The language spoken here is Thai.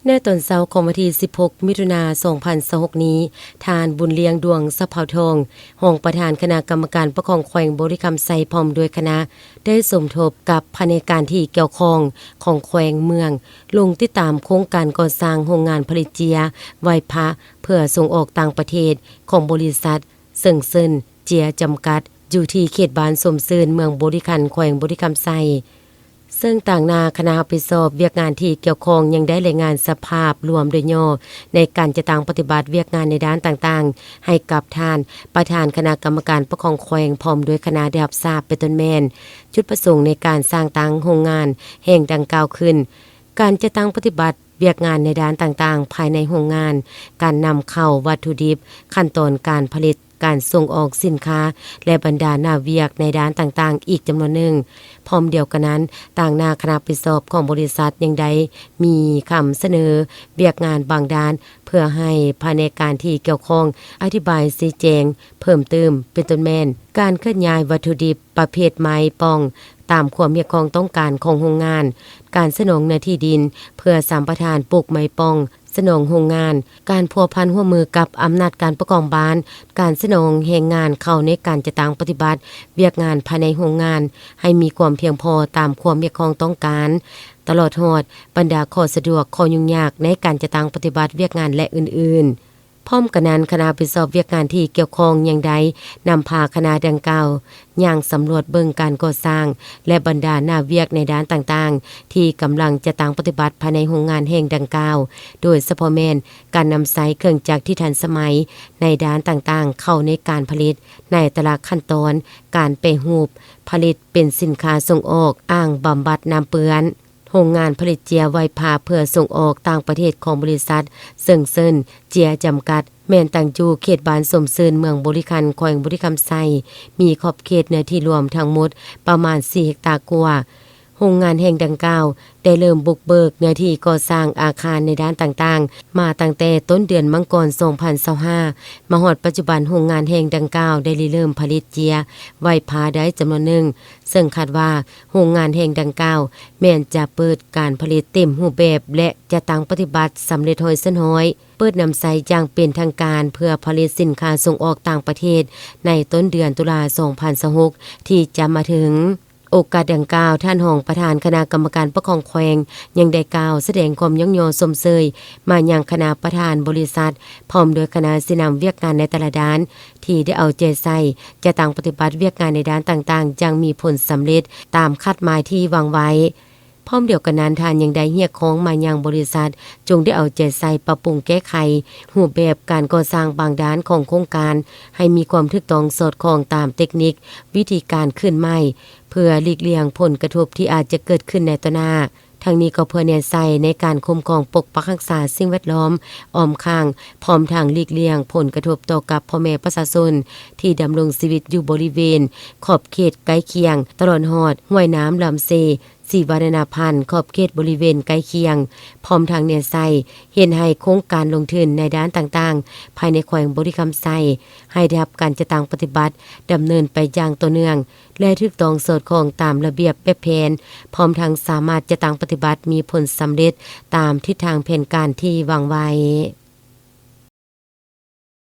ในตอนเช้าของวันที่16มิถุนายน2026นี้ทานบุญเลี้ยงดวงสะเภาทองรองประธานคณะกรรมการปกครองแขวงบริคำไซพร้อมด้วยคณะได้สมทบกับภาในการที่เกี่ยวข้องของแขวงเมืองลงติดตามโครงการก่อสร้างโรงงานผลิตเจียไวพระเพื่อส่งออกต่างประเทศของบริษัทเซิงเซินเจียจำกัดอยู่ที่เขตบ้านสมซื่นเมืองบริคันแขวงบริคำไซซึ่งต่างนาคณะรับผิดชอบเวียกงานที่เกี่ยวข้องยังได้รายงานสภาพรวมโดยย่อในการจะตั้งปฏิบัติเวียกงานในด้านต่างๆให้กับท่านประธานคณะกรรมการปกครองแขวงพร้อมด้วยคณะได้รับทราบเป็นต้นแม่นจุดประสงค์ในการสร้างตั้งโรงงานแห่งดังกล่าวขึ้นการจะตั้งปฏิบัติเวียกงานในด้านต่างๆภายในโรงงานการนำเข้าวัตถุดิบขั้นตอนการผลิตการส่งออกสินค้าและบรรดาหน้าเวียกในด้านต่างๆอีกจำนวนหนึ่งพร้อมเดียวกันนั้นต่างหน้าคณะรับผิดชอบของบริษัทยังได้มีคำเสนอเวียกงานบางด้านเพื่อให้ภายในการที่เกี่ยวข้องอธิบายชี้แจงเพิ่มเติมเป็นต้นแม่นการเคลื่อนย้ายวัตถุดิบประเภทไม้ปองตามความเรียกร้องต้องการของโรงงานการสนองเนื้อที่ดินเพื่อสัมปทานปลูกไม้ปองสนองโรงงานการพัวพันร่วมมือกับอำนาจการปกครองบ้านการสนองแรงงานเข้าในการจะตั้งปฏิบัติเวียกงานภายในโรงงานให้มีความเพียงพอตามความเรียกร้องต้องการตลอดฮอดบรรดาข้อสะดวกข้อยุ่งยากในการจะตั้งปฏิบัติเวียกงานและอื่นๆพร้อมกันนั้นคณะรับผิดชอบเวียกงานที่เกี่ยวข้องยังได้นำพาคณะดังกล่าวย่างสำรวจเบิ่งการก่อสร้างและบรรดาหน้าเวียกในด้านต่างๆที่กำลังจะตั้งปฏิบัติภายในโรงงานแห่งดังกล่าวโดยเฉพาะแม่นการนำใช้เครื่องจักรที่ทันสมัยในด้านต่างๆเข้าในการผลิตในแต่ละขั้นตอนการแปรรูปผลิตเป็นสินค้าส่งออกอ่างบำบัดน้ำเปื้อนโรงงานผลิตเจียไวพาเพื่อส่งออกต่างประเทศของบริษัทเซิงเซินเจียจำกัดแม่นตั้งอยู่เขตบ้านสมซื่นเมืองบริคันแขวงบริคำไซมีขอบเขตเนื้อที่รวมทั้งหมดประมาณ4เฮกตาร์กว่าโรงงานแห่งดังกล่าวได้เริ่มบุกเบิกเนื้อที่ก่อสร้างอาคารในด้านต่างๆมาตั้งแต่ต้นเดือนมังกร2025มาฮอดปัจจุบันโรงงานแห่งดังกล่าวได้เริ่มผลิตเจียไวพาได้จำนวนหนึ่งซึ่งคาดว่าโรงงานแห่งดังกล่าวแม้นจะเปิดการผลิตเต็มรูปแบบและจะตั้งปฏิบัติสำเร็จ100%เปิดนำใช้อย่างเป็นทางการเพื่อผลิตสินค้าส่งออกต่างประเทศในต้นเดือนตุลาคม2026ที่จะมาถึงโอกาสดังกล่าวท่านรองประธานคณะกรรมการปกครองแขวงยังได้กล่าวแสดงความยกย่องสมเสยมายังคณะประธานบริษัทพร้อมด้วยคณะสินำเวียกงานในแต่ละด้านที่ได้เอาใจใส่จะตั้งปฏิบัติเวียกงานในด้านต่างๆจังมีผลสำเร็จตามคาดหมายที่วางไว้พร้อมเดียวกันนั้นท่านยังได้เรียกร้องมายังบริษัทจงได้เอาใจใส่ปรับปรุงแก้ไขรูปแบบการก่อสร้างบางด้านของโครงการให้มีความถูกต้องสอดคล้องตามเทคนิควิธีการขึ้นใหม่เพื่อหลีกเลี่ยงผลกระทบที่อาจจะเกิดขึ้นในต่อหน้าทั้งนี้ก็เพื่อแน่ใจในการคุ้มครองปกปักรักษาสิ่งแวดล้อมอ้อมข้างพร้อมทางหลีกเลี่ยงผลกระทบต่อกับพ่อแม่ประชาชนที่ดำรงชีวิตอยู่บริเวณขอบเขตใกล้เคียงตลอดฮอดห้วยน้ำลำเซสีวรรณพันธ์ขอบเขตบริเวณใกล้เคียงพร้อมทางแน่ใจเห็นให้โครงการลงทุนในด้านต่างๆภายในแขวงบริคำไซให้ได้รับการจะตั้งปฏิบัติดำเนินไปอย่างต่อเนื่องและถูกต้องสอดคล้องตามระเบียบแบบแผนพร้อมทั้งสามารถจะตั้งปฏิบัติมีผลสำเร็จตามทิศทางแผนการที่วางไว้